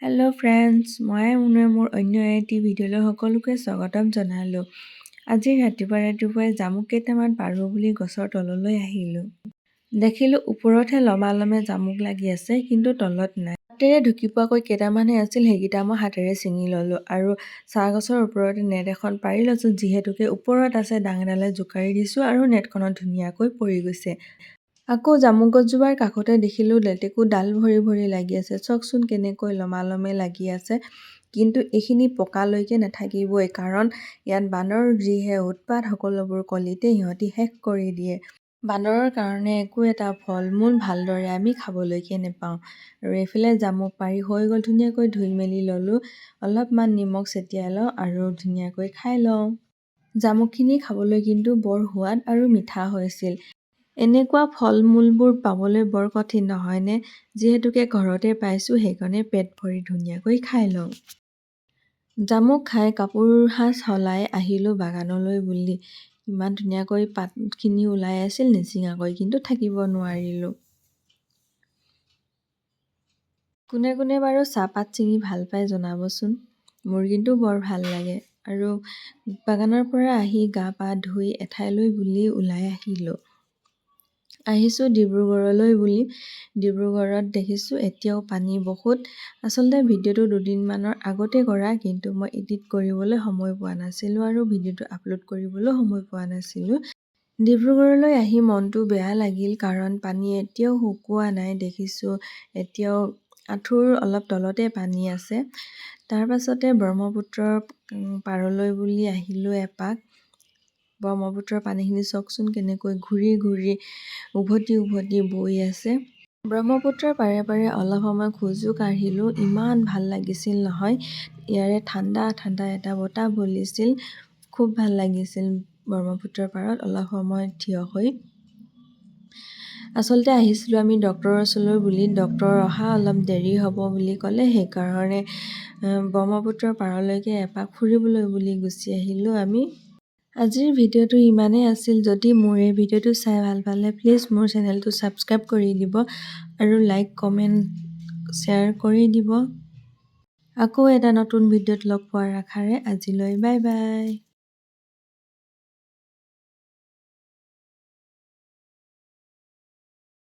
Hello' friends, মই মোৰ অন্য এটি ভিডিঅ'লৈ সকলোকে স্বাগতম জনালোঁ। আজি ৰাতিপুৱাই জামুক কেইটামান পাৰোঁ বুলি গছৰ তললৈ আহিলোঁ। দেখিলোঁ ওপৰতহে লমালমে জামুক লাগি আছে, কিন্তু তলত নাই। হাতেৰে ঢুকি পোৱাকৈ কেইটামানহে আছিল, সেইকেইটা মই হাতেৰে ছিঙি ল'লোঁ আৰু চাহ গছৰ ওপৰতে নেট এখন পাৰি লৈছোঁ। যিহেতুকে ওপৰত আছে, ডাঙৰডালে জোকাৰি দিছোঁ আৰু নেটখনত ধুনীয়াকৈ পৰি গৈছে। আকৌ জামুক গছজোপাৰ কাষতে দেখিলোঁ লেটেকু ডাল ভৰি ভৰি লাগি আছে। চাওকচোন কেনেকৈ লমালমে লাগি আছে। কিন্তু এইখিনি পকালৈকে নাথাকিবই, কাৰণ ইয়াত বান্দৰৰ যিহে উৎপাত, সকলোবোৰ কলিতে সিহঁতি শেষ কৰি দিয়ে। বান্দৰৰ কাৰণে একো এটা ফল মূল ভালদৰে আমি খাবলৈকে নেপাওঁ। আৰু এইফালে জামুক পাৰি হৈ গ'ল, ধুনীয়াকৈ ধুই মেলি ল'লোঁ। অলপমান নিমখ ছটিয়াই লওঁ আৰু ধুনীয়াকৈ খাই লওঁ। জামুকখিনি খাবলৈ কিন্তু বৰ সোৱাদ আৰু মিঠা হৈছিল। এনেকুৱা ফল মূলবোৰ পাবলৈ বৰ কঠিন নহয়নে? যিহেতুকে ঘৰতে পাইছোঁ, সেইকাৰণে পেট ভৰি ধুনীয়াকৈ খাই লওঁ। জামুক খাই কাপোৰ সাজ সলাই আহিলোঁ বাগানলৈ বুলি। ইমান ধুনীয়াকৈ পাতখিনি ওলাই আছিল, নিচিঙাকৈ কিন্তু থাকিব নোৱাৰিলোঁ। কোনে কোনে বাৰু চাহপাত ছিঙি ভাল পায় জনাবচোন। মোৰ কিন্তু বৰ ভাল লাগে। আৰু বাগানৰ পৰা আহি গা পা ধুই এঠাইলৈ বুলি ওলাই আহিছোঁ ডিব্ৰুগড়লৈ বুলি। ডিব্ৰুগড়ত দেখিছোঁ এতিয়াও পানী বহুত। আচলতে ভিডিঅ'টো দুদিনমানৰ আগতে কৰা, কিন্তু মই এডিট কৰিবলৈ সময় পোৱা নাছিলোঁ আৰু ভিডিঅ'টো আপলোড কৰিবলৈ সময় পোৱা নাছিলোঁ। ডিব্ৰুগড়লৈ আহি মনটো বেয়া লাগিল, কাৰণ পানী এতিয়াও শুকোৱা নাই। দেখিছোঁ এতিয়াও আঁঠুৰ অলপ তলতে পানী আছে। তাৰ পাছতে ব্ৰহ্মপুত্ৰৰ পাৰলৈ বুলি আহিলোঁ এপাক। ব্ৰহ্মপুত্ৰৰ পানীখিনি চাওকচোন কেনেকৈ ঘূৰি ঘূৰি উভতি উভতি বৈ আছে। ব্ৰহ্মপুত্ৰৰ পাৰে পাৰে অলপ সময় খোজো কাঢ়িলোঁ। ইমান ভাল লাগিছিল নহয়। ইয়াৰে ঠাণ্ডা ঠাণ্ডা এটা বতাহ বলিছিল, খুব ভাল লাগিছিল ব্ৰহ্মপুত্ৰৰ পাৰত অলপ সময় থিয় হৈ। আচলতে আহিছিলোঁ আমি ডক্তৰৰ ওচৰলৈ বুলি। ডক্তৰ অহা অলপ দেৰি হ'ব বুলি ক'লে, সেইকাৰণে ব্ৰহ্মপুত্ৰৰ পাৰলৈকে এপাক ফুৰিবলৈ বুলি গুচি আহিলোঁ আমি। আজিৰ ভিডিঅ'টো ইমানেই আছিল। যদি মোৰ এই ভিডিঅ'টো চাই ভাল পালে প্লিজ মোৰ চেনেলটো ছাবস্ক্ৰাইব কৰি দিব আৰু লাইক কমেণ্ট শ্বেয়াৰ কৰি দিব। আকৌ এটা নতুন ভিডিঅ'ত লগ পোৱাৰ আশাৰে আজিলৈ বাই বাই।